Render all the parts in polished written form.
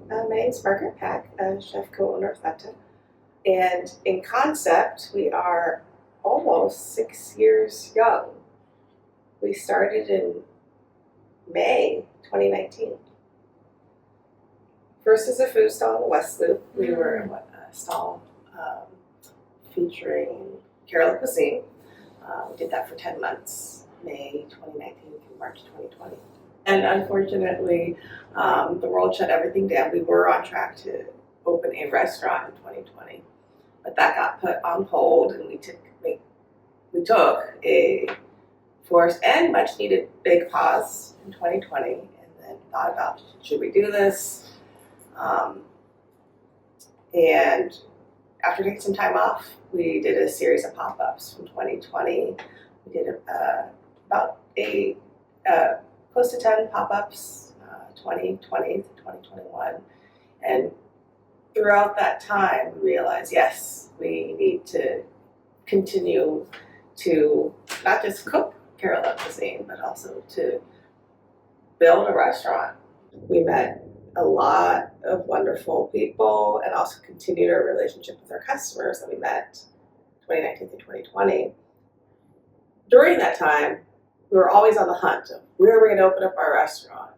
My name's Margaret Pack, chef co-owner of Thattu. And in concept, we are almost 6 years young. We started in May 2019. First as a food stall in the West Loop. We were a stall featuring Kerala cuisine. We did that for 10 months, May 2019 through March 2020. And unfortunately, the world shut everything down. We were on track to open a restaurant in 2020, but that got put on hold, and we took a forced and much needed big pause in 2020, and then thought about, should we do this? And after taking some time off, we did a series of pop-ups from 2020. We did about close to 10 pop-ups, 2020 to 2021. And throughout that time, we realized, yes, we need to continue to not just cook Kerala cuisine, but also to build a restaurant. We met a lot of wonderful people and also continued our relationship with our customers that we met 2019 to 2020. During that time, we were always on the hunt of where we're going to open up our restaurant.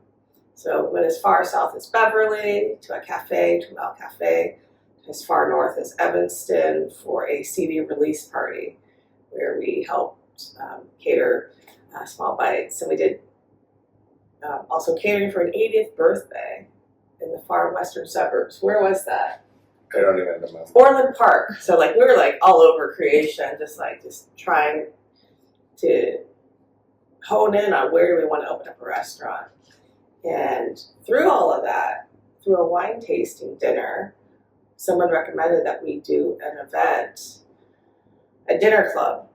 So we went as far south as Beverly to a cafe, to Mel Cafe, as far north as Evanston for a CD release party where we helped cater small bites. And we did also catering for an 80th birthday in the far western suburbs. Where was that? I don't even remember. Orland Park. So we were all over creation, just trying to hone in on where do we want to open up a restaurant. And through all of that, through a wine tasting dinner, someone recommended that we do an event, a dinner club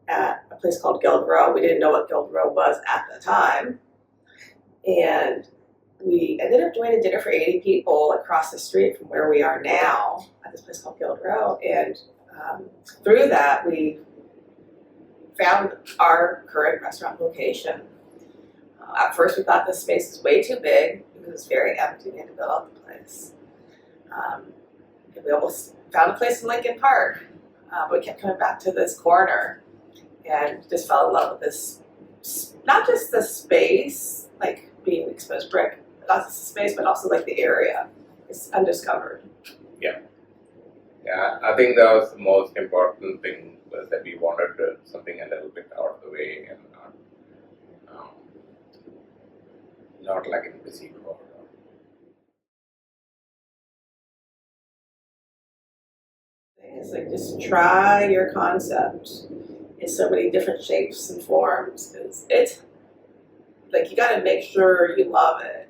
at a place called Guild Row. We didn't know what Guild Row was at the time. And we ended up doing a dinner for 80 people across the street from where we are now at this place called Guild Row. And through that, we found our current restaurant location. At first, we thought this space was way too big because it was very empty. We had to build out the place. We almost found a place in Lincoln Park, but we kept coming back to this corner and just fell in love with this, not just the space, being exposed brick, not just the space, but also the area. It's undiscovered. Yeah, I think that was the most important thing, was that we wanted something a little bit out of the way and not like in busy corridor. It's just try your concept in so many different shapes and forms. It's you got to make sure you love it.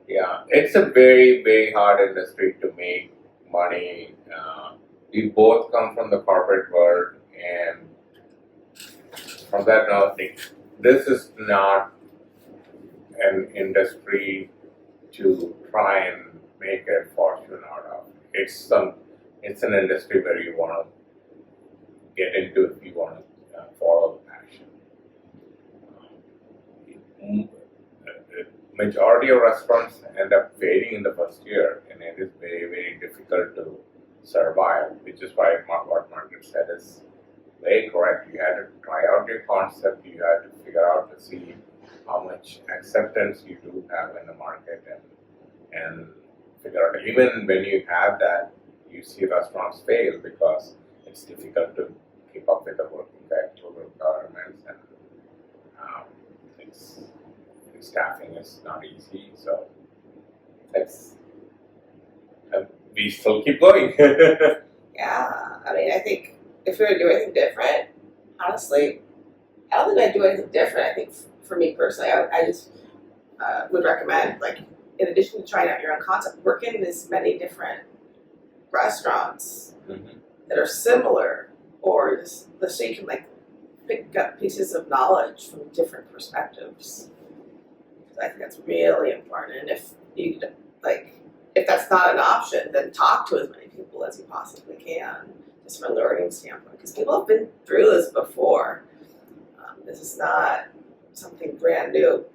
Yeah, it's a very, very hard industry to make money. We both come from the corporate world, and from that note, this is not an industry to try and make a fortune out of. It's an industry where you want to get into if you want to follow the passion. The majority of restaurants end up failing in the first year, and it is very, very difficult to survive, which is why what Margaret said is very correct. You had to try out your concept, you had to figure out to see how much acceptance you do have in the market, and figure out, even when you have that, you see restaurants fail because it's difficult to keep up with the working requirements, and staffing is not easy. So we still keep going. Yeah, I think if we were to do anything different, honestly, I don't think I'd do anything different. I think for me personally, I just would recommend, in addition to trying out your own concept, work in as many different restaurants that are similar, or just so you can pick up pieces of knowledge from different perspectives. I think that's really important. And if you if that's not an option, then talk to as many people as you possibly can, just from a learning standpoint, because people have been through this before. This is not something brand new.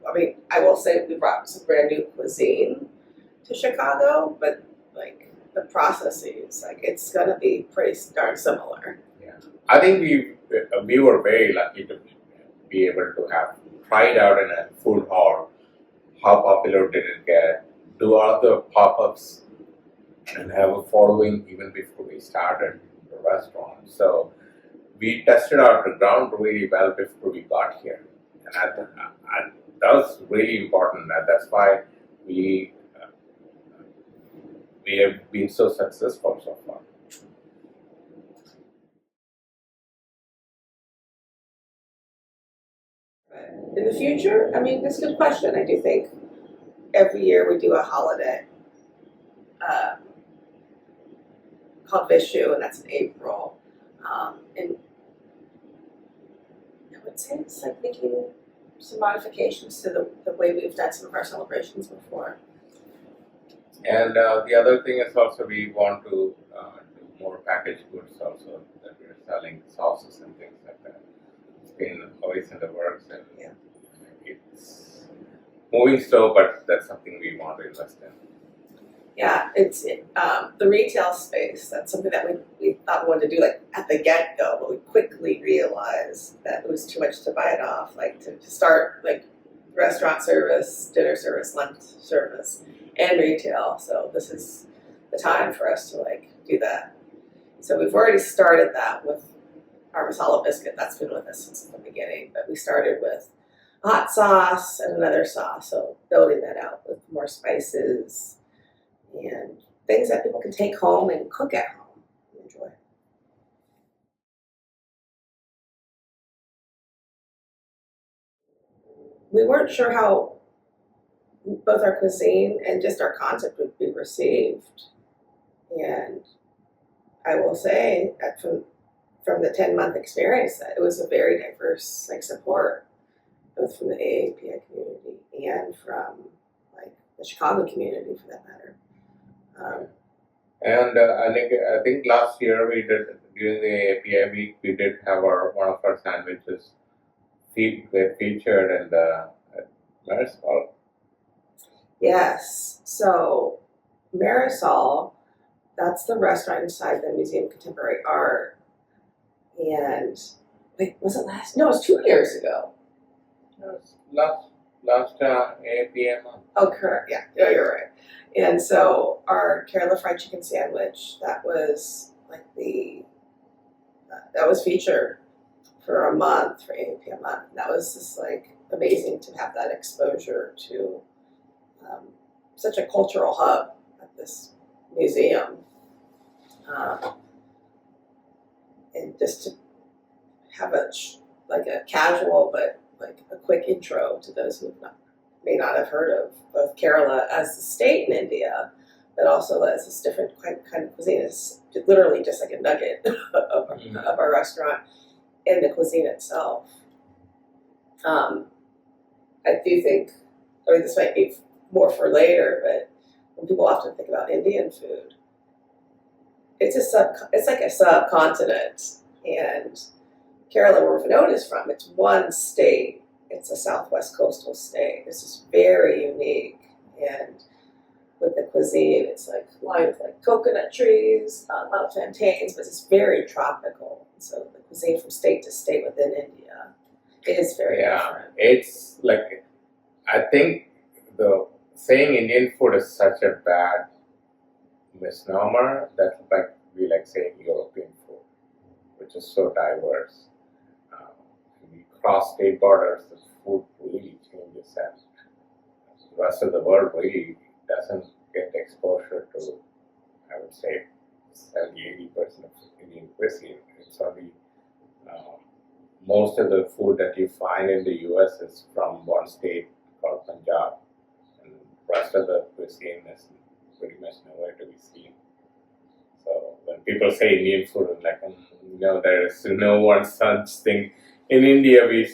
I will say we brought some brand new cuisine to Chicago, but like the processes, like it's gonna be pretty darn similar. I think we were very lucky to be able to have tried out in a food hall. How popular did it get? Do other pop-ups and have a following even before we started the restaurant. So we tested out the ground really well before we got here, and that was really important. And that's why we we have been so successful so far. In the future, I mean, that's a good question. I do think every year we do a holiday uh, called Vishu, and that's in April. And I would say it's like making some modifications to the way we've done some of our celebrations before. And the other thing is also we want to do more packaged goods also, that we're selling sauces and things like that. It's been always in the works, and Yeah. it's moving slow, but that's something we want to invest in. Yeah, it's the retail space. That's something that we thought we wanted to do like at the get go, but we quickly realized that it was too much to bite off. Like to start like restaurant service, dinner service, lunch service, and retail. So this is the time for us to like do that. So we've already started that with our masala biscuit. That's been with us since the beginning. But we started with a hot sauce and another sauce. So building that out with more spices and things that people can take home and cook at home and enjoy. We weren't sure how both our cuisine and just our concept would be received. And I will say that from the 10-month experience that it was a very diverse like support, both from the AAPI community and from like the Chicago community for that matter. And I think last year we did, during the AAPI week, we did have one of our sandwiches featured in the Marisol. Yes, so Marisol, that's the restaurant inside the Museum of Contemporary Art. And wait, was it last? No, it was 2 years ago. Last AAPI month. Oh, correct. Yeah, oh, you're right. And so our Kerala fried chicken sandwich, that was like that was featured for a month, for AAP a month. That was just like amazing to have that exposure to such a cultural hub at this museum. And just to have like a casual but like a quick intro to those who may not have heard of both Kerala as the state in India, but also as this different kind of cuisine. It's literally just like a nugget of our restaurant and the cuisine itself. I do think, I mean, this might be more for later, but when people often think about Indian food, it's like a subcontinent, and Kerala, where Vinod is from, it's one state. It's a southwest coastal state. This is very unique, and with the cuisine, it's like lined with like coconut trees, a lot of plantains, but it's very tropical. So the cuisine from state to state within India is very different. It's like, I think the saying Indian food is such a bad misnomer that like we like saying European food, which is so diverse. We cross state borders, the food really changes, and the rest of the world really doesn't get exposure to, I would say, 70-80% of Indian cuisine. It's only most of the food that you find in the US is from one state called Punjab, and the rest of the cuisine is pretty much nowhere to be seen. So when people say Indian food, I'm like, no, there is no one such thing. In India, we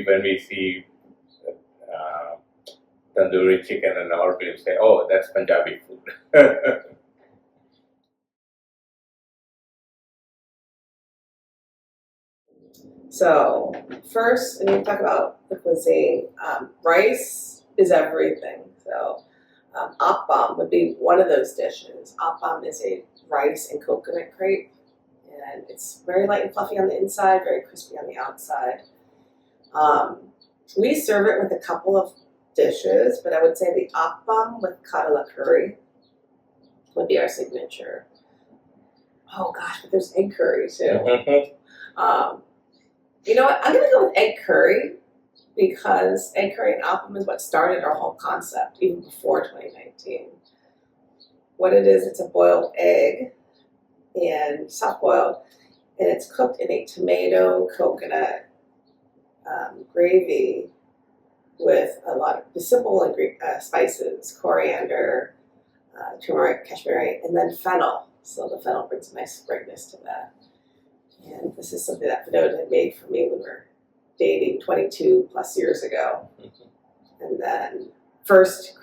when we see tandoori chicken and all, we say, oh, that's Punjabi food. So first, when you talk about the cuisine, rice is everything. So Appam would be one of those dishes. Appam is a rice and coconut crepe, and it's very light and fluffy on the inside, very crispy on the outside. We serve it with a couple of dishes, but I would say the appam with katala curry would be our signature. Oh gosh, but there's egg curry too. You know what? I'm gonna go with egg curry because egg curry and appam is what started our whole concept, even before 2019. What it is, it's a boiled egg and soft boiled, and it's cooked in a tomato coconut gravy with a lot of the simple spices, coriander, turmeric, cashmere, and then fennel. So the fennel brings a nice brightness to that. And this is something that Vinod had made for me when we were dating 22 plus years ago. And then I first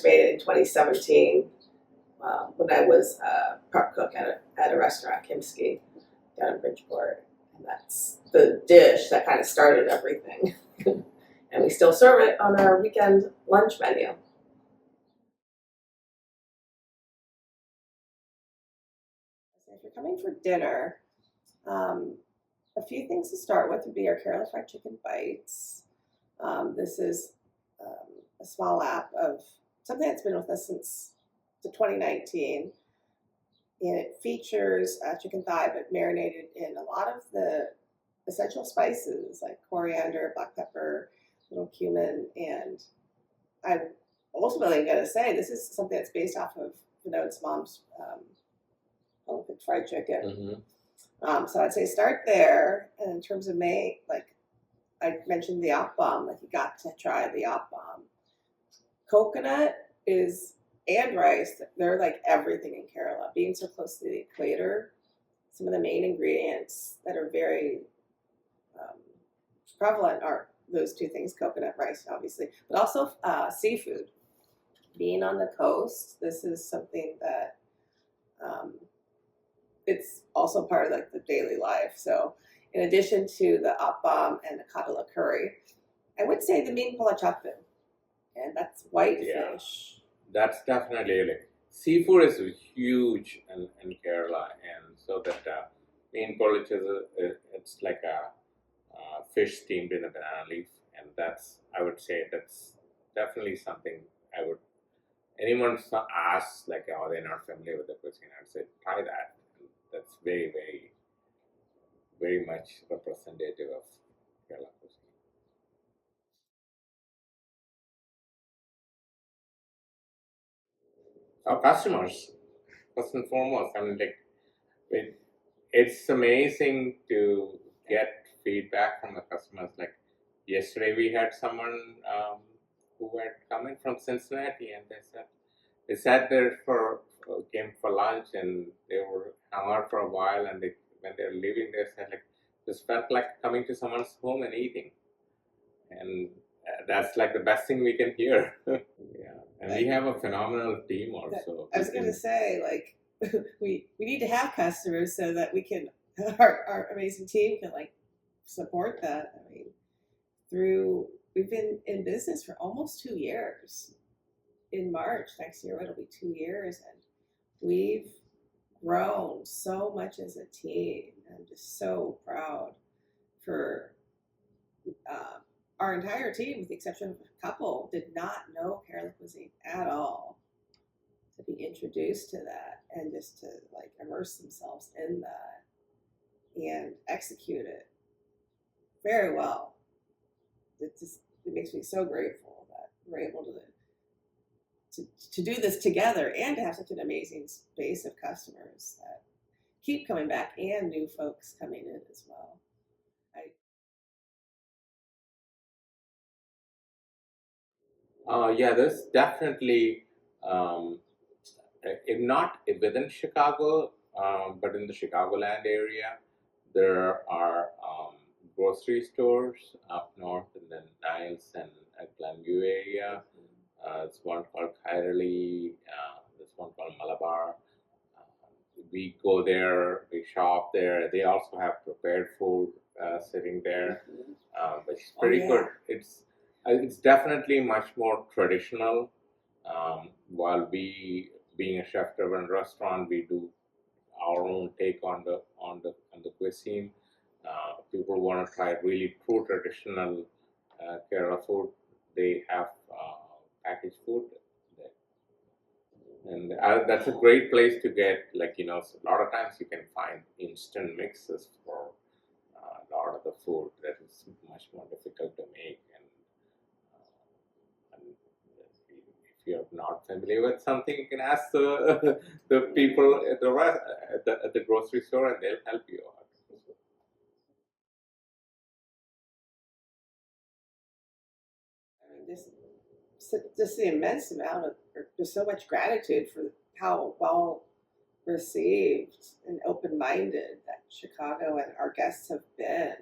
made it in 2017 when I was a prep cook at a restaurant, Kimski, down in Bridgeport. And that's the dish that kind of started everything. And we still serve it on our weekend lunch menu. So if you're coming for dinner, a few things to start with would be our Kerala fried chicken bites. This is a small app of something that's been with us since 2019. And it features chicken thigh, but marinated in a lot of the essential spices like coriander, black pepper, little cumin, and I'm ultimately going to say this is something that's based off of Vinod's mom's home cooked fried chicken. So I'd say start there. And in terms of like I mentioned the appam, like you got to try the appam. Coconut and rice, they're like everything in Kerala. Being so close to the equator, some of the main ingredients that are very prevalent are those two things, coconut, rice, obviously, but also seafood. Being on the coast, this is something that it's also part of like the daily life. So in addition to the appam and the katala curry, I would say the mean pulachappu, and that's white fish. That's definitely like seafood is huge in Kerala, and so that mean polish it's like a fish steamed in a banana leaf, and I would say that's definitely something I would anyone asks like are they not familiar with the cuisine, I'd say try that. That's very very very much representative of Kerala cuisine. Our customers, first and foremost, I mean like it's amazing to get feedback from the customers. Like yesterday, we had someone who had come in from Cincinnati, and they sat there came for lunch, and they were hung out for a while. And when they're leaving, they said like this felt like coming to someone's home and eating, and that's like the best thing we can hear. Yeah, and we have a phenomenal team also. I was going to say, like, we need to have customers so that we can our amazing team can like support that. I mean, we've been in business for almost 2 years. In March next year, it'll be 2 years, and we've grown so much as a team. I'm just so proud for our entire team, with the exception of a couple, did not know Kerala cuisine at all. To be introduced to that and just to like immerse themselves in that and execute it very well. It makes me so grateful that we're able to do this together and to have such an amazing base of customers that keep coming back and new folks coming in as well. Yeah, there's definitely, if not within Chicago, but in the Chicagoland area, there are grocery stores up north in the Niles and Glenview area. There's one called Kairali, there's one called Malabar. We go there, we shop there. They also have prepared food sitting there, which is pretty good. It's definitely much more traditional While we, being a chef-driven restaurant, we do our own take on the cuisine. People want to try really true traditional Kerala food. They have packaged food, and that's a great place to get, like, a lot of times you can find instant mixes for a lot of the food that is much more difficult to make. And if you're not familiar with something, you can ask the people at the grocery store, and they'll help you out. I mean, just the immense amount of, there's so much gratitude for how well received and open minded that Chicago and our guests have been.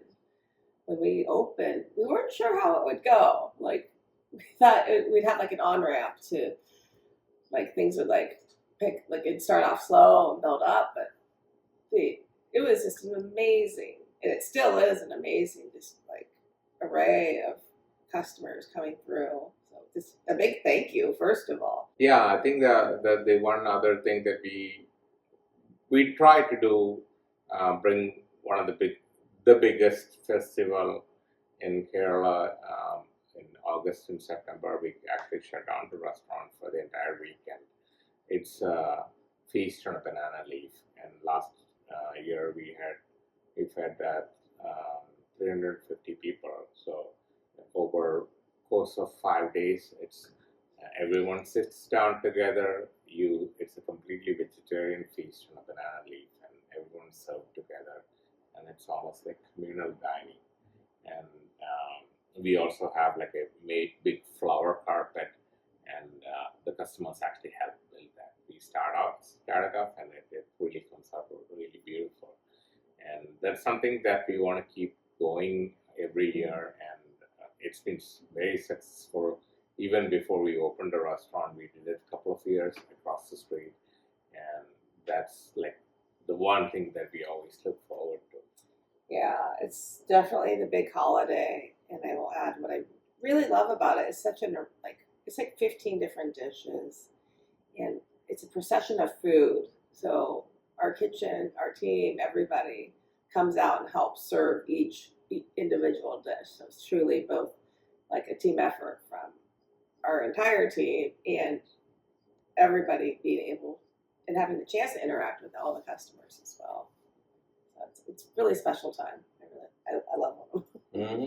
When we opened, we weren't sure how it would go. Like, we thought we'd have like an on ramp to, like, things would like pick, like, it'd start off slow and build up, but it was just an amazing, and it still is an amazing, just like array of customers coming through. So just a big thank you, first of all. Yeah, I think the one other thing that we try to do, bring one of the biggest festival in Kerala in August and September. We actually shut down the restaurant for the entire weekend. It's Feast on a Banana Leaf, and last year we've had 350 people. So over course of 5 days, it's everyone sits down together. It's a completely vegetarian feast on a banana leaf, and everyone's served together, and it's almost like communal dining. And we also have like a made big flower carpet, and the customers actually help build that. We start it off, and it really comes out really beautiful. And that's something that we want to keep going every year, and it's been very successful. Even before we opened the restaurant, we did it a couple of years across the street, and that's like the one thing that we always look forward to. Yeah, it's definitely the big holiday, and I will add what I really love about it is such an, like, it's like 15 different dishes, and it's a procession of food. So our kitchen, our team, everybody comes out and helps serve each individual dish. So it's truly both like a team effort from our entire team and everybody being able and having the chance to interact with all the customers as well. So it's a really special time. I love them. Mm-hmm.